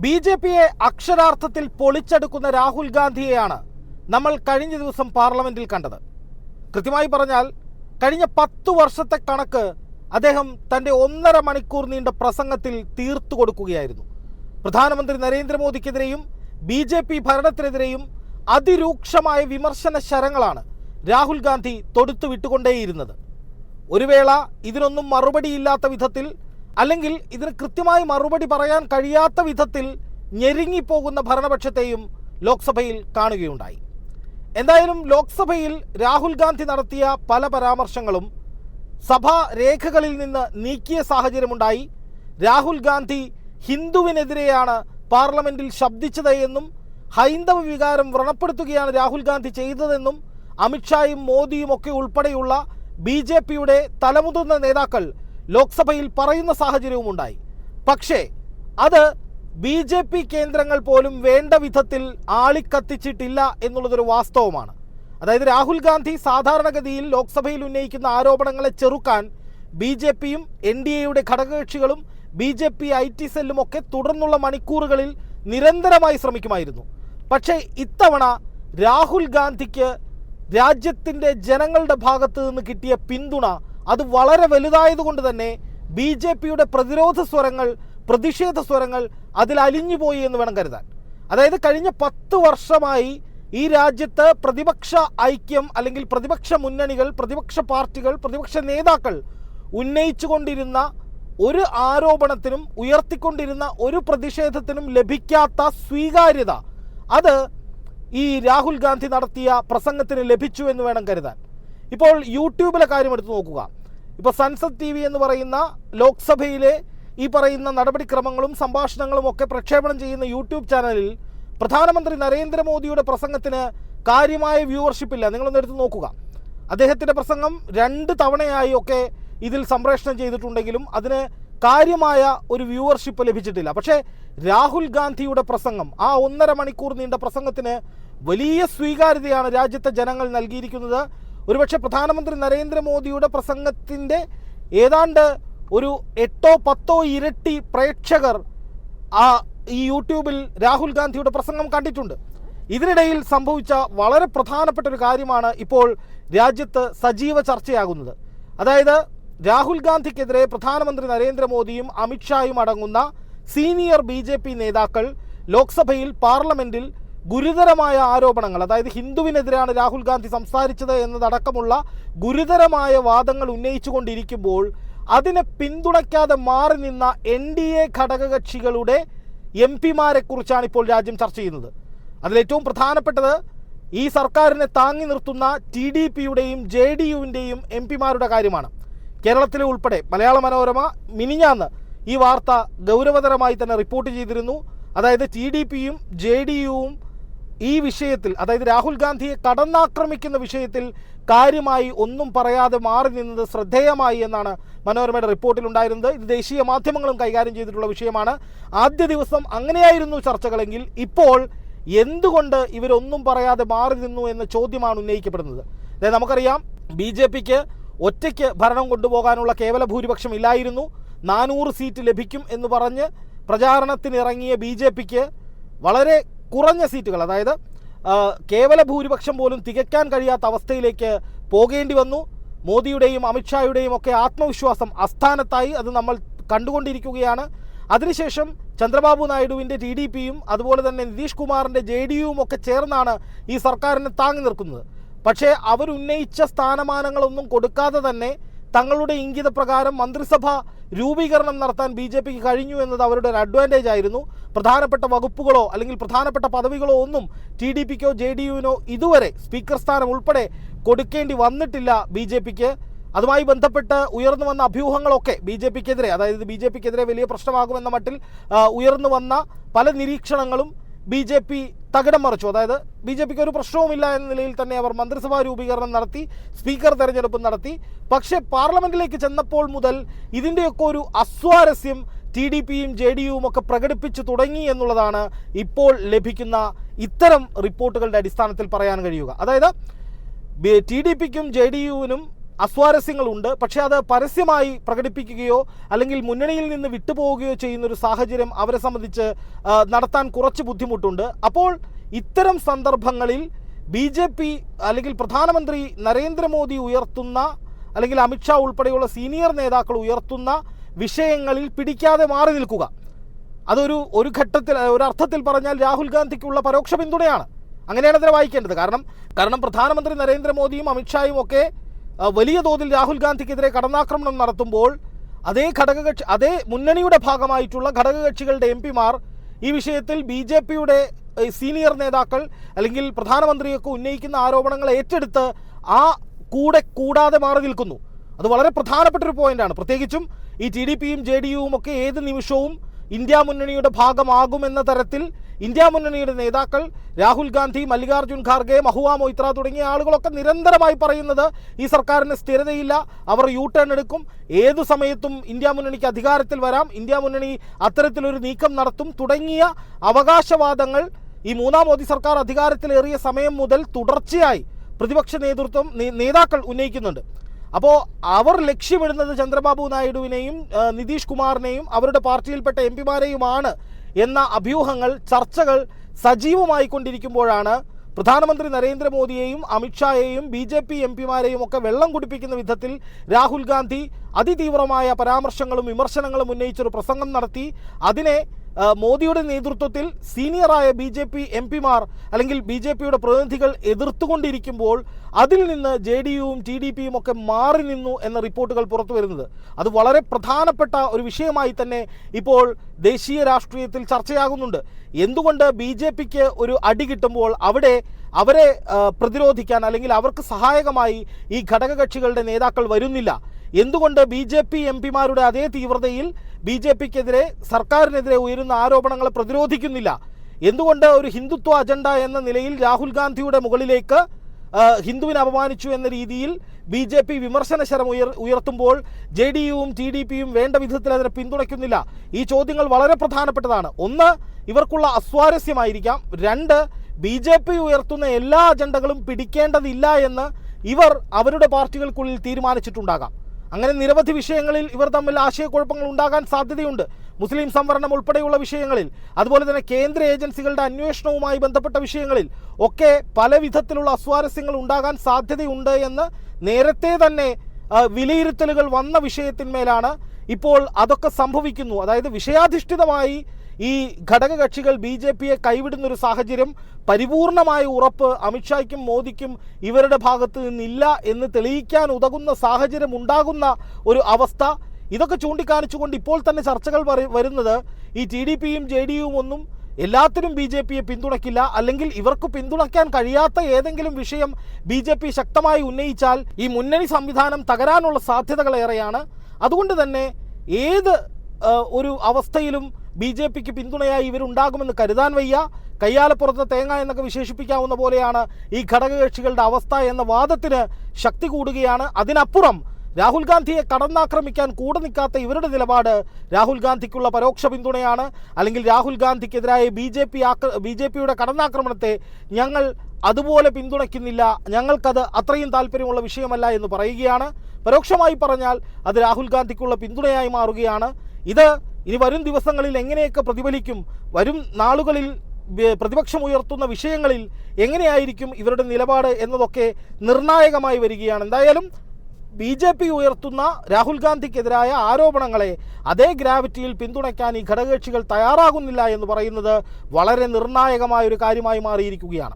ബി.ജെ.പിയെ അക്ഷരാർത്ഥത്തിൽ പൊളിച്ചെടുക്കുന്ന രാഹുൽ ഗാന്ധിയെയാണ് നമ്മൾ കഴിഞ്ഞ ദിവസം പാർലമെന്റിൽ കണ്ടത്. കൃത്യമായി പറഞ്ഞാൽ കഴിഞ്ഞ 10 വർഷത്തെ കണക്ക് അദ്ദേഹം തൻ്റെ 1.5 മണിക്കൂർ നീണ്ട പ്രസംഗത്തിൽ തീർത്തു കൊടുക്കുകയായിരുന്നു. പ്രധാനമന്ത്രി നരേന്ദ്രമോദിക്കെതിരെയും ബി.ജെ.പി ഭരണത്തിനെതിരെയും അതിരൂക്ഷമായ വിമർശന ശരങ്ങളാണ് രാഹുൽ ഗാന്ധി തൊടുത്തു വിട്ടുകൊണ്ടേയിരുന്നത്. ഒരു വേള ഇതിനൊന്നും മറുപടിയില്ലാത്ത വിധത്തിൽ, അല്ലെങ്കിൽ ഇതിന് കൃത്യമായി മറുപടി പറയാൻ കഴിയാത്ത വിധത്തിൽ ഞെരുങ്ങിപ്പോകുന്ന ഭരണപക്ഷത്തെയും ലോക്സഭയിൽ കാണുകയുണ്ടായി. എന്തായാലും ലോക്സഭയിൽ രാഹുൽ ഗാന്ധി നടത്തിയ പല പരാമർശങ്ങളും സഭാ രേഖകളിൽ നിന്ന് നീക്കിയ സാഹചര്യമുണ്ടായി. രാഹുൽ ഗാന്ധി ഹിന്ദുവിനെതിരെയാണ് പാർലമെന്റിൽ ശബ്ദിച്ചത് എന്നും ഹൈന്ദവ വികാരം വ്രണപ്പെടുത്തുകയാണ് രാഹുൽ ഗാന്ധി ചെയ്തതെന്നും അമിത്ഷായും മോദിയും ഒക്കെ ഉൾപ്പെടെയുള്ള ബി.ജെ.പിയുടെ തലമുതിർന്ന നേതാക്കൾ ലോക്സഭയിൽ പറയുന്ന സാഹചര്യവും ഉണ്ടായി. പക്ഷേ അത് ബി.ജെ.പി കേന്ദ്രങ്ങൾ പോലും വേണ്ട വിധത്തിൽ ആളിക്കത്തിച്ചിട്ടില്ല എന്നുള്ളതൊരു വാസ്തവമാണ്. അതായത് രാഹുൽ ഗാന്ധി സാധാരണഗതിയിൽ ലോക്സഭയിൽ ഉന്നയിക്കുന്ന ആരോപണങ്ങളെ ചെറുക്കാൻ ബി.ജെ.പിയും എൻ.ഡി.എയുടെ ഘടകകക്ഷികളും ബി.ജെ.പി IT സെല്ലും ഒക്കെ തുടർന്നുള്ള മണിക്കൂറുകളിൽ നിരന്തരമായി ശ്രമിക്കുമായിരുന്നു. പക്ഷേ ഇത്തവണ രാഹുൽ ഗാന്ധിക്ക് രാജ്യത്തിൻ്റെ ജനങ്ങളുടെ ഭാഗത്ത് നിന്ന് കിട്ടിയ പിന്തുണ അത് വളരെ വലുതായതുകൊണ്ട് തന്നെ ബി.ജെ.പിയുടെ പ്രതിരോധ സ്വരങ്ങൾ, പ്രതിഷേധ സ്വരങ്ങൾ അതിൽ അലിഞ്ഞുപോയി എന്ന് വേണം കരുതാൻ. അതായത് കഴിഞ്ഞ 10 വർഷമായി ഈ രാജ്യത്ത് പ്രതിപക്ഷ ഐക്യം, അല്ലെങ്കിൽ പ്രതിപക്ഷ മുന്നണികൾ, പ്രതിപക്ഷ പാർട്ടികൾ, പ്രതിപക്ഷ നേതാക്കൾ ഉന്നയിച്ചുകൊണ്ടിരുന്ന ഒരു ആരോപണത്തിനും ഉയർത്തിക്കൊണ്ടിരുന്ന ഒരു പ്രതിഷേധത്തിനും ലഭിക്കാത്ത സ്വീകാര്യത അത് ഈ രാഹുൽ ഗാന്ധി നടത്തിയ പ്രസംഗത്തിന് ലഭിച്ചു എന്ന് വേണം കരുതാൻ. ഇപ്പോൾ യൂട്യൂബിലെ കാര്യം എടുത്തു നോക്കുക. ഇപ്പോൾ സൻസദ് TV എന്ന് പറയുന്ന ലോക്സഭയിലെ ഈ പറയുന്ന നടപടിക്രമങ്ങളും സംഭാഷണങ്ങളും ഒക്കെ പ്രക്ഷേപണം ചെയ്യുന്ന യൂട്യൂബ് ചാനലിൽ പ്രധാനമന്ത്രി നരേന്ദ്രമോദിയുടെ പ്രസംഗത്തിന് കാര്യമായ വ്യൂവർഷിപ്പ് ഇല്ല. നിങ്ങളൊന്ന് എടുത്ത് നോക്കുക. അദ്ദേഹത്തിൻ്റെ പ്രസംഗം 2 തവണയായി ഒക്കെ ഇതിൽ സംപ്രേഷണം ചെയ്തിട്ടുണ്ടെങ്കിലും അതിന് കാര്യമായ ഒരു വ്യൂവർഷിപ്പ് ലഭിച്ചിട്ടില്ല. പക്ഷേ രാഹുൽ ഗാന്ധിയുടെ പ്രസംഗം, ആ 1.5 മണിക്കൂർ നീണ്ട പ്രസംഗത്തിന് വലിയ സ്വീകാര്യതയാണ് രാജ്യത്തെ ജനങ്ങൾ നൽകിയിരിക്കുന്നത്. ഒരുപക്ഷെ പ്രധാനമന്ത്രി നരേന്ദ്രമോദിയുടെ പ്രസംഗത്തിൻ്റെ ഏതാണ്ട് ഒരു 8-10 ഇരട്ടി പ്രേക്ഷകർ ഈ യൂട്യൂബിൽ രാഹുൽ ഗാന്ധിയുടെ പ്രസംഗം കണ്ടിട്ടുണ്ട്. ഇതിനിടയിൽ സംഭവിച്ച വളരെ പ്രധാനപ്പെട്ട ഒരു കാര്യമാണ് ഇപ്പോൾ രാജ്യത്ത് സജീവ ചർച്ചയാകുന്നത്. അതായത് രാഹുൽ ഗാന്ധിക്കെതിരെ പ്രധാനമന്ത്രി നരേന്ദ്രമോദിയും അമിത്ഷായും അടങ്ങുന്ന സീനിയർ ബി.ജെ.പി നേതാക്കൾ ലോക്സഭയിൽ പാർലമെന്റിൽ ഗുരുതരമായ ആരോപണങ്ങൾ, അതായത് ഹിന്ദുവിനെതിരെയാണ് രാഹുൽ ഗാന്ധി സംസാരിച്ചത് എന്നതടക്കമുള്ള ഗുരുതരമായ വാദങ്ങൾ ഉന്നയിച്ചുകൊണ്ടിരിക്കുമ്പോൾ അതിനെ പിന്തുണയ്ക്കാതെ മാറി നിന്ന എൻ.ഡി.എ ഘടകകക്ഷികളുടെ MP-മാരെ കുറിച്ചാണ് ഇപ്പോൾ രാജ്യം ചർച്ച ചെയ്യുന്നത്. അതിലേറ്റവും പ്രധാനപ്പെട്ടത് ഈ സർക്കാരിനെ താങ്ങി നിർത്തുന്ന TDPയുടെയും JDUവിൻ്റെയും MP-മാരുടെ കാര്യമാണ്. കേരളത്തിലെ ഉൾപ്പെടെ മലയാള മനോരമ മിനിഞ്ഞാന്ന് ഈ വാർത്ത ഗൗരവതരമായി തന്നെ റിപ്പോർട്ട് ചെയ്തിരുന്നു. അതായത് TDPയും JDUവും ഈ വിഷയത്തിൽ, അതായത് രാഹുൽ ഗാന്ധിയെ കടന്നാക്രമിക്കുന്ന വിഷയത്തിൽ കാര്യമായി ഒന്നും പറയാതെ മാറി നിന്നത് ശ്രദ്ധേയമായി എന്നാണ് മനോരമയുടെ റിപ്പോർട്ടിലുണ്ടായിരുന്നത്. ഇത് ദേശീയ മാധ്യമങ്ങളും കൈകാര്യം ചെയ്തിട്ടുള്ള വിഷയമാണ്. ആദ്യ ദിവസം അങ്ങനെയായിരുന്നു ചർച്ചകളെങ്കിൽ ഇപ്പോൾ എന്തുകൊണ്ട് ഇവരൊന്നും പറയാതെ മാറി നിന്നു എന്ന ചോദ്യമാണ് ഉന്നയിക്കപ്പെടുന്നത്. അതായത് നമുക്കറിയാം, ബി.ജെ.പിക്ക് ഒറ്റയ്ക്ക് ഭരണം കൊണ്ടുപോകാനുള്ള കേവല ഭൂരിപക്ഷം ഇല്ലായിരുന്നു. 400 സീറ്റ് ലഭിക്കും എന്ന് പറഞ്ഞ് പ്രചാരണത്തിനിറങ്ങിയ ബി.ജെ.പിക്ക് വളരെ കുറഞ്ഞ സീറ്റുകൾ, അതായത് കേവല ഭൂരിപക്ഷം പോലും തികയ്ക്കാൻ കഴിയാത്ത അവസ്ഥയിലേക്ക് പോകേണ്ടി വന്നു. മോദിയുടെയും അമിത്ഷായുടെയും ഒക്കെ ആത്മവിശ്വാസം അസ്ഥാനത്തായി. അത് നമ്മൾ കണ്ടുകൊണ്ടിരിക്കുകയാണ്. അതിനുശേഷം ചന്ദ്രബാബു നായിഡുവിൻ്റെ TDPയും അതുപോലെ തന്നെ നിതീഷ് കുമാറിൻ്റെ JDUവും ഒക്കെ ചേർന്നാണ് ഈ സർക്കാരിനെ താങ്ങി നിർക്കുന്നത്. പക്ഷേ അവരുന്നയിച്ച സ്ഥാനമാനങ്ങളൊന്നും കൊടുക്കാതെ തന്നെ തങ്ങളുടെ ഇംഗിതപ്രകാരം മന്ത്രിസഭ രൂപീകരണം നടത്താൻ ബി.ജെ.പിക്ക് കഴിഞ്ഞു എന്നത് അവരുടെ ഒരു അഡ്വാൻറ്റേജ് ആയിരുന്നു. പ്രധാനപ്പെട്ട വകുപ്പുകളോ അല്ലെങ്കിൽ പ്രധാനപ്പെട്ട പദവികളോ ഒന്നും TDPക്കോ JDUവിനോ ഇതുവരെ സ്പീക്കർ സ്ഥാനം ഉൾപ്പെടെ കൊടുക്കേണ്ടി വന്നിട്ടില്ല ബി.ജെ.പിക്ക്. അതുമായി ബന്ധപ്പെട്ട് ഉയർന്നു വന്ന അഭ്യൂഹങ്ങളൊക്കെ ബി.ജെ.പിക്കെതിരെ, അതായത് ബി.ജെ.പിക്കെതിരെ വലിയ പ്രശ്നമാകുമെന്ന മട്ടിൽ ഉയർന്നു വന്ന പല നിരീക്ഷണങ്ങളും ബി.ജെ.പി തകിടം മറിച്ചു. അതായത് ബി.ജെ.പിക്ക് ഒരു പ്രശ്നവുമില്ല എന്ന നിലയിൽ തന്നെ അവർ മന്ത്രിസഭാ രൂപീകരണം നടത്തി, സ്പീക്കർ തെരഞ്ഞെടുപ്പ് നടത്തി. പക്ഷേ പാർലമെന്റിലേക്ക് ചെന്നപ്പോൾ മുതൽ ഇതിൻ്റെയൊക്കെ ഒരു അസ്വാരസ്യം TDPയും JDUവും ഒക്കെ പ്രകടിപ്പിച്ചു തുടങ്ങി എന്നുള്ളതാണ് ഇപ്പോൾ ലഭിക്കുന്ന ഇത്തരം റിപ്പോർട്ടുകളുടെ അടിസ്ഥാനത്തിൽ പറയാൻ കഴിയുക. അതായത് TDPക്കും JDUവിനും അസ്വാരസ്യങ്ങളുണ്ട്. പക്ഷേ അത് പരസ്യമായി പ്രകടിപ്പിക്കുകയോ അല്ലെങ്കിൽ മുന്നണിയിൽ നിന്ന് വിട്ടുപോവുകയോ ചെയ്യുന്നൊരു സാഹചര്യം അവരെ സംബന്ധിച്ച് നടത്താൻ കുറച്ച് ബുദ്ധിമുട്ടുണ്ട്. അപ്പോൾ ഇത്തരം സന്ദർഭങ്ങളിൽ BJP അല്ലെങ്കിൽ പ്രധാനമന്ത്രി നരേന്ദ്രമോദി ഉയർത്തുന്ന അല്ലെങ്കിൽ അമിത്ഷാ ഉൾപ്പെടെയുള്ള സീനിയർ നേതാക്കൾ ഉയർത്തുന്ന വിഷയങ്ങളിൽ പിടിക്കാതെ മാറി നിൽക്കുക, ഒരു ഘട്ടത്തിൽ ഒരർത്ഥത്തിൽ പറഞ്ഞാൽ രാഹുൽ ഗാന്ധിക്കുള്ള പരോക്ഷ പിന്തുണയാണ്. അങ്ങനെയാണ് അതിനെ വായിക്കേണ്ടത്. കാരണം പ്രധാനമന്ത്രി നരേന്ദ്രമോദിയും അമിത്ഷായും ഒക്കെ വലിയ തോതിൽ രാഹുൽ ഗാന്ധിക്കെതിരെ കടന്നാക്രമണം നടത്തുമ്പോൾ അതേ മുന്നണിയുടെ ഭാഗമായിട്ടുള്ള ഘടകകക്ഷികളുടെ MP-മാർ ഈ വിഷയത്തിൽ BJP-യുടെ സീനിയർ നേതാക്കൾ അല്ലെങ്കിൽ പ്രധാനമന്ത്രിയൊക്കെ ഉന്നയിക്കുന്ന ആരോപണങ്ങൾ ഏറ്റെടുത്ത് കൂടാതെ മാറി നിൽക്കുന്നു. അത് വളരെ പ്രധാനപ്പെട്ട ഒരു പോയിന്റാണ്. പ്രത്യേകിച്ചും ഈ TDPയും JDUവും ഒക്കെ ഏത് നിമിഷവും ഇന്ത്യ മുന്നണിയുടെ ഭാഗമാകുമെന്ന തരത്തിൽ ഇന്ത്യ മുന്നണിയുടെ നേതാക്കൾ രാഹുൽ ഗാന്ധി, മല്ലികാർജ്ജുൻ ഖാർഗെ, മഹുവ മൊയ്ത്ര തുടങ്ങിയ ആളുകളൊക്കെ നിരന്തരമായി പറയുന്നത് ഈ സർക്കാരിന് സ്ഥിരതയില്ല, അവർ U-ടേൺ എടുക്കും, ഏതു സമയത്തും ഇന്ത്യ മുന്നണിക്ക് അധികാരത്തിൽ വരാം, ഇന്ത്യ മുന്നണി അത്തരത്തിലൊരു നീക്കം നടത്തും തുടങ്ങിയ അവകാശവാദങ്ങൾ ഈ മൂന്നാം മോദി സർക്കാർ അധികാരത്തിലേറിയ സമയം മുതൽ തുടർച്ചയായി പ്രതിപക്ഷ നേതാക്കൾ ഉന്നയിക്കുന്നുണ്ട്. അപ്പോൾ അവർ ലക്ഷ്യമിടുന്നത് ചന്ദ്രബാബു നായിഡുവിനെയും നിതീഷ് കുമാറിനെയും അവരുടെ പാർട്ടിയിൽപ്പെട്ട MP-മാരെയുമാണ് എന്ന അഭ്യൂഹങ്ങൾ, ചർച്ചകൾ സജീവമായി കൊണ്ടിരിക്കുമ്പോഴാണ് പ്രധാനമന്ത്രി നരേന്ദ്രമോദിയെയും അമിത്ഷായെയും BJP MP-മാരെയും ഒക്കെ വെള്ളം കുടിപ്പിക്കുന്ന വിധത്തിൽ രാഹുൽ ഗാന്ധി അതിതീവ്രമായ പരാമർശങ്ങളും വിമർശനങ്ങളും ഉന്നയിച്ചൊരു പ്രസംഗം നടത്തി. അതിനെ മോദിയുടെ നേതൃത്വത്തിൽ സീനിയറായ BJP MP-മാർ അല്ലെങ്കിൽ BJP-യുടെ പ്രതിനിധികൾ എതിർത്തുകൊണ്ടിരിക്കുമ്പോൾ അതിൽ നിന്ന് JDUവും TDPയും ഒക്കെ മാറി നിന്നു എന്ന റിപ്പോർട്ടുകൾ പുറത്തു വരുന്നത്. അത് വളരെ പ്രധാനപ്പെട്ട ഒരു വിഷയമായി തന്നെ ഇപ്പോൾ ദേശീയ രാഷ്ട്രീയത്തിൽ ചർച്ചയാകുന്നുണ്ട്. എന്തുകൊണ്ട് BJPക്ക് ഒരു അടി കിട്ടുമ്പോൾ അവരെ പ്രതിരോധിക്കാൻ അല്ലെങ്കിൽ അവർക്ക് സഹായകമായി ഈ ഘടകകക്ഷികളുടെ നേതാക്കൾ വരുന്നില്ല? എന്തുകൊണ്ട് BJP MP-മാരുടെ അതേ തീവ്രതയിൽ BJPക്കെതിരെ, സർക്കാരിനെതിരെ ഉയരുന്ന ആരോപണങ്ങളെ പ്രതിരോധിക്കുന്നില്ല? എന്തുകൊണ്ട് ഒരു ഹിന്ദുത്വ അജണ്ട എന്ന നിലയിൽ രാഹുൽ ഗാന്ധിയുടെ മുകളിലേക്ക് ഹിന്ദുവിനെ അപമാനിച്ചു എന്ന രീതിയിൽ BJP വിമർശന ശരം ഉയർത്തുമ്പോൾ JDUവും TDPയും വേണ്ട വിധത്തിൽ അതിനെ പിന്തുണയ്ക്കുന്നില്ല? ഈ ചോദ്യങ്ങൾ വളരെ പ്രധാനപ്പെട്ടതാണ്. ഒന്ന്, ഇവർക്കുള്ള അസ്വാരസ്യമായിരിക്കാം. രണ്ട്, BJP ഉയർത്തുന്ന എല്ലാ അജണ്ടകളും പിടിക്കേണ്ടതില്ല എന്ന് ഇവർ അവരുടെ പാർട്ടികൾക്കുള്ളിൽ തീരുമാനിച്ചിട്ടുണ്ടാകാം. അങ്ങനെ നിരവധി വിഷയങ്ങളിൽ ഇവർ തമ്മിൽ ആശയക്കുഴപ്പങ്ങൾ ഉണ്ടാകാൻ സാധ്യതയുണ്ട്. മുസ്ലിം സംവരണം ഉൾപ്പെടെയുള്ള വിഷയങ്ങളിൽ, അതുപോലെ തന്നെ കേന്ദ്ര ഏജൻസികളുടെ അന്വേഷണവുമായി ബന്ധപ്പെട്ട വിഷയങ്ങളിൽ ഒക്കെ പല വിധത്തിലുള്ള അസ്വാരസ്യങ്ങൾ ഉണ്ടാകാൻ സാധ്യതയുണ്ട് എന്ന് നേരത്തെ തന്നെ വിലയിരുത്തലുകൾ വന്ന വിഷയത്തിന്മേലാണ് ഇപ്പോൾ അതൊക്കെ സംഭവിക്കുന്നു. അതായത് വിഷയാധിഷ്ഠിതമായി ഈ ഘടകകക്ഷികൾ BJPയെ കൈവിടുന്നൊരു സാഹചര്യം, പരിപൂർണമായ ഉറപ്പ് അമിത്ഷായ്ക്കും മോദിക്കും ഇവരുടെ ഭാഗത്ത് നിന്നില്ല എന്ന് തെളിയിക്കാൻ ഉതകുന്ന സാഹചര്യം ഉണ്ടാകുന്ന ഒരു അവസ്ഥ, ഇതൊക്കെ ചൂണ്ടിക്കാണിച്ചുകൊണ്ട് ഇപ്പോൾ തന്നെ ചർച്ചകൾ വരുന്നത് ഈ TDPയും JDUവും ഒന്നും എല്ലാത്തിനും BJPയെ പിന്തുണയ്ക്കില്ല, അല്ലെങ്കിൽ ഇവർക്ക് പിന്തുണയ്ക്കാൻ കഴിയാത്ത ഏതെങ്കിലും വിഷയം BJP ശക്തമായി ഉന്നയിച്ചാൽ ഈ മുന്നണി സംവിധാനം തകരാനുള്ള സാധ്യതകളേറെയാണ്. അതുകൊണ്ട് തന്നെ ഏത് ഒരു അവസ്ഥയിലും BJPക്ക് പിന്തുണയായി ഇവരുണ്ടാകുമെന്ന് കരുതാൻ വയ്യ. കയ്യാലപ്പുറത്തെ തേങ്ങ എന്നൊക്കെ വിശേഷിപ്പിക്കാവുന്ന പോലെയാണ് ഈ ഘടകകക്ഷികളുടെ അവസ്ഥ എന്ന വാദത്തിന് ശക്തി കൂടുകയാണ്. അതിനപ്പുറം രാഹുൽ ഗാന്ധിയെ കടന്നാക്രമിക്കാൻ കൂടെ നിൽക്കാത്ത ഇവരുടെ നിലപാട് രാഹുൽ ഗാന്ധിക്കുള്ള പരോക്ഷ പിന്തുണയാണ്. അല്ലെങ്കിൽ രാഹുൽ ഗാന്ധിക്കെതിരായ BJPയുടെ കടന്നാക്രമണത്തെ ഞങ്ങൾ അതുപോലെ പിന്തുണയ്ക്കുന്നില്ല, ഞങ്ങൾക്കത് അത്രയും താല്പര്യമുള്ള വിഷയമല്ല എന്ന് പറയുകയാണ്. പരോക്ഷമായി പറഞ്ഞാൽ അത് രാഹുൽ ഗാന്ധിക്കുള്ള പിന്തുണയായി മാറുകയാണ്. ഇത് ഇനി വരും ദിവസങ്ങളിൽ എങ്ങനെയൊക്കെ പ്രതിഫലിക്കും, വരും നാളുകളിൽ പ്രതിപക്ഷം ഉയർത്തുന്ന വിഷയങ്ങളിൽ എങ്ങനെയായിരിക്കും ഇവരുടെ നിലപാട് എന്നതൊക്കെ നിർണായകമായി വരികയാണ്. എന്തായാലും BJP ഉയർത്തുന്ന രാഹുൽ ഗാന്ധിക്കെതിരായ ആരോപണങ്ങളെ അതേ ഗ്രാവിറ്റിയിൽ പിന്തുണയ്ക്കാൻ ഈ ഘടകകക്ഷികൾ തയ്യാറാകുന്നില്ല എന്ന് പറയുന്നത് വളരെ നിർണായകമായ ഒരു കാര്യമായി മാറിയിരിക്കുകയാണ്.